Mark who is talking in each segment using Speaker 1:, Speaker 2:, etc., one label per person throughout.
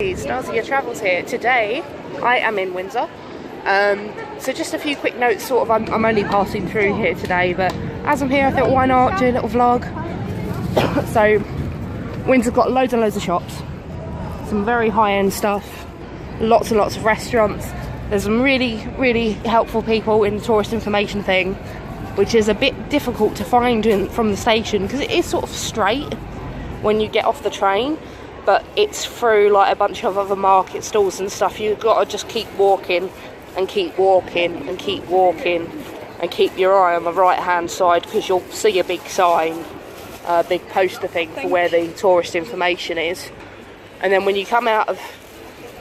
Speaker 1: Nasia Travels here. Today I am in Windsor. So just a few quick notes, sort of. I'm only passing through here today, but as I'm here I thought why not do a little vlog. So Windsor's got loads and loads of shops, some very high-end stuff, lots and lots of restaurants. There's some really helpful people in the tourist information thing, which is a bit difficult to find from the station because it is sort of straight when you get off the train, but it's through like a bunch of other market stalls and stuff. You've got to just keep walking and keep walking and keep walking and keep your eye on the right hand side, because you'll see a big sign, a big poster thing for where the tourist information is. And then when you come out of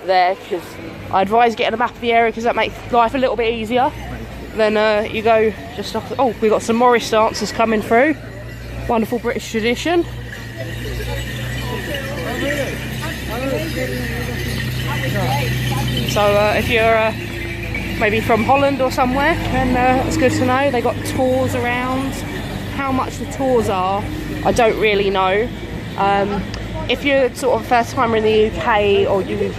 Speaker 1: there, because I advise getting a map of the area because that makes life a little bit easier, then you go just off. Oh, we've got some Morris dancers coming through, wonderful British tradition. So if you're maybe from Holland or somewhere, then it's good to know. They got tours around. How much the tours are, I don't really know. If you're sort of first timer in the UK, or you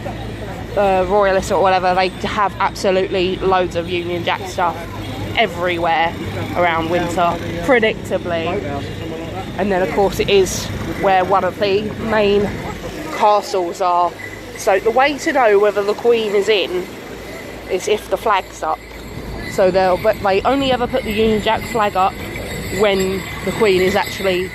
Speaker 1: royalist or whatever, they have absolutely loads of Union Jack stuff everywhere around Windsor, predictably. And then of course it is where one of the main castles are. So the way to know whether the Queen is in is if the flag's up. So they only ever put the Union Jack flag up when the Queen is actually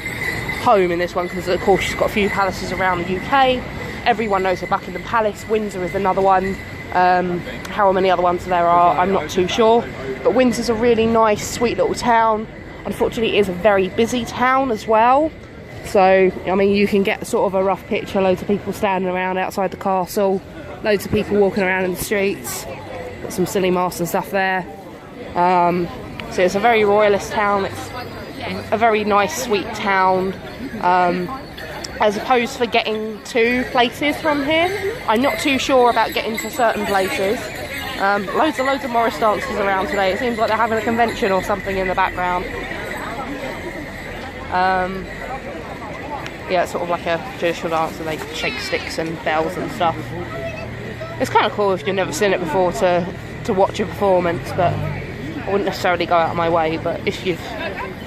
Speaker 1: home in this one, because of course she's got a few palaces around the UK. Everyone knows the Buckingham Palace. Windsor is another one. How many other ones there are, I'm not too sure. But Windsor's a really nice, sweet little town. Unfortunately, it is a very busy town as well. So, I mean, you can get sort of a rough picture. Loads of people standing around outside the castle. Loads of people walking around in the streets. Got some silly masks and stuff there. So it's a very royalist town. It's a very nice, sweet town. As opposed for getting to places from here, I'm not too sure about getting to certain places. Loads of Morris dancers around today. It seems like they're having a convention or something in the background. Yeah, it's sort of like a traditional dance, and they shake sticks and bells and stuff. It's kind of cool if you've never seen it before to watch a performance, but I wouldn't necessarily go out of my way. But if you've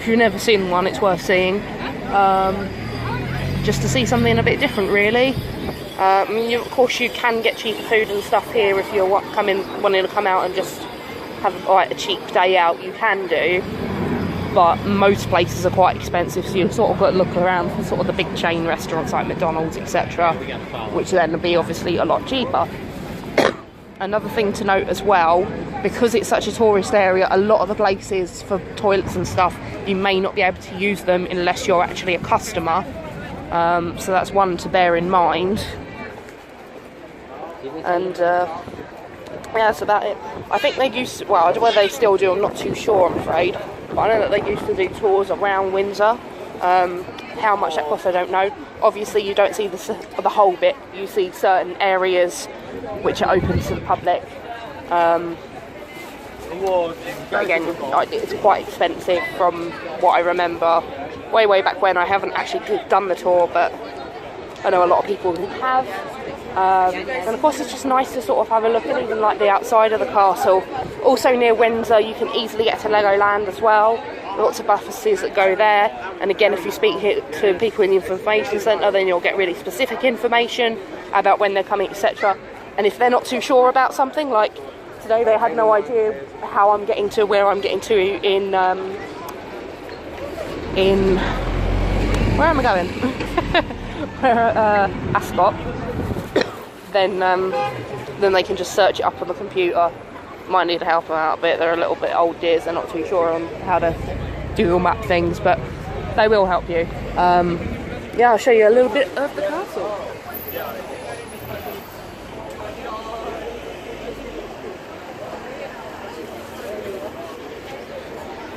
Speaker 1: never seen one, it's worth seeing. Just to see something a bit different, really. I mean, of course you can get cheaper food and stuff here if you're wanting to come out and just have like a cheap day out. You can do, but most places are quite expensive, so you've sort of got to look around for sort of the big chain restaurants like McDonald's, etc., which then will be obviously a lot cheaper. Another thing to note as well, because it's such a tourist area, a lot of the places for toilets and stuff, you may not be able to use them unless you're actually a customer. So that's one to bear in mind. And yeah, that's about it. I think they used to, well, whether they still do, I'm not too sure, I'm afraid. But I know that they used to do tours around Windsor. How much that costs, I don't know. Obviously, you don't see the whole bit. You see certain areas which are open to the public. But again, it's quite expensive from what I remember. Way back when. I haven't actually done the tour, but I know a lot of people who have. And of course it's just nice to sort of have a look at even like the outside of the castle. Also near Windsor you can easily get to Legoland as well. Lots of buses that go there, and again if you speak to people in the information centre, then you'll get really specific information about when they're coming, etc. And if they're not too sure about something, like today they had no idea how I'm getting to where I'm getting to in where am I going? Ascot. Then they can just search it up on the computer. Might need to help them out a bit. They're a little bit old dears. They're not too sure on how to Google map things, but they will help you. Yeah, I'll show you a little bit of the castle.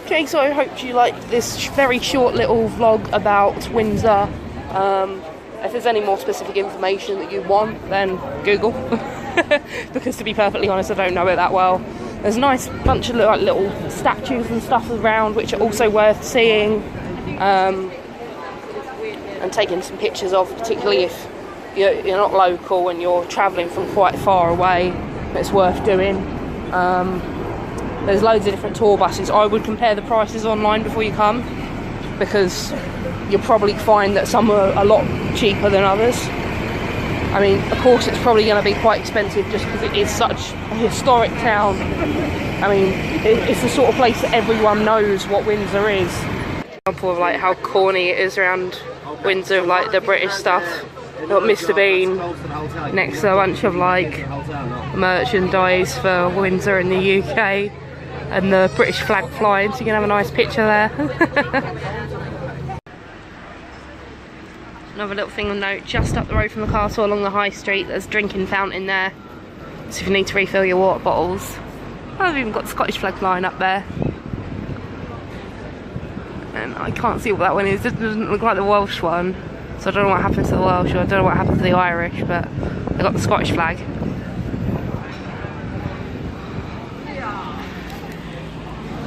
Speaker 1: Okay, so I hope you liked this very short little vlog about Windsor. If there's any more specific information that you want, then Google. Because to be perfectly honest, I don't know it that well. There's a nice bunch of little statues and stuff around which are also worth seeing. And taking some pictures of, particularly if you're not local and you're travelling from quite far away, it's worth doing. There's loads of different tour buses. I would compare the prices online before you come, because you'll probably find that some are a lot cheaper than others. I mean, of course it's probably going to be quite expensive just because it is such a historic town. I mean, it's the sort of place that everyone knows what Windsor is. Example of like how corny it is around Windsor, like the British stuff. You've got Mr. Bean next to a bunch of like merchandise for Windsor in the UK, and the British flag flying, so you can have a nice picture there. Another little thing of note, just up the road from the castle along the high street, there's a drinking fountain there, so if you need to refill your water bottles. I've even got the Scottish flag flying up there. And I can't see what that one is. It doesn't look like the Welsh one, so I don't know what happened to the Welsh, or I don't know what happened to the Irish, but they've got the Scottish flag.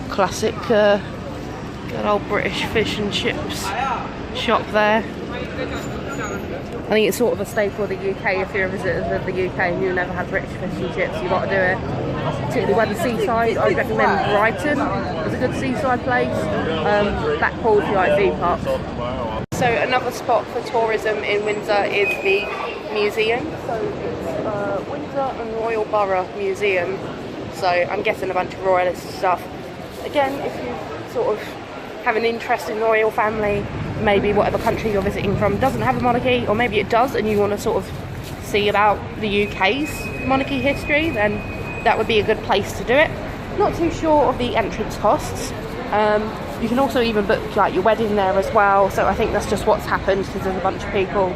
Speaker 1: Classic good old British fish and chips shop there. I think it's sort of a staple of the UK. If you're a visitor of the UK and you've never had British fish and chips, you've got to do it. Particularly by the seaside, I'd recommend Brighton as a good seaside place. Blackpool's the theme park. So another spot for tourism in Windsor is the museum. So it's Windsor and Royal Borough Museum. So I'm guessing a bunch of royalist stuff. Again, if you sort of have an interest in the royal family, maybe whatever country you're visiting from doesn't have a monarchy, or maybe it does and you want to sort of see about the UK's monarchy history, then that would be a good place to do it. Not too sure of the entrance costs. You can also even book like your wedding there as well, so I think that's just what's happened, because there's a bunch of people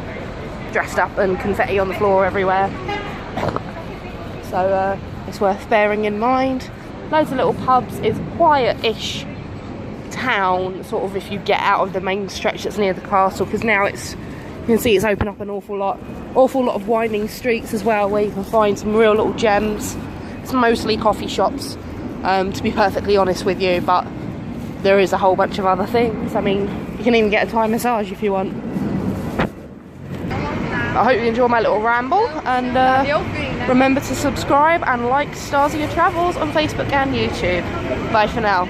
Speaker 1: dressed up and confetti on the floor everywhere. So it's worth bearing in mind. Loads of little pubs. It's quiet-ish town, sort of, if you get out of the main stretch that's near the castle, because now you can see it's opened up an awful lot of winding streets as well, where you can find some real little gems. It's mostly coffee shops, to be perfectly honest with you, but there is a whole bunch of other things. I mean, you can even get a Thai massage if you want. I hope you enjoy my little ramble, and remember to subscribe and like Stars of Your Travels on Facebook and YouTube. Bye for now.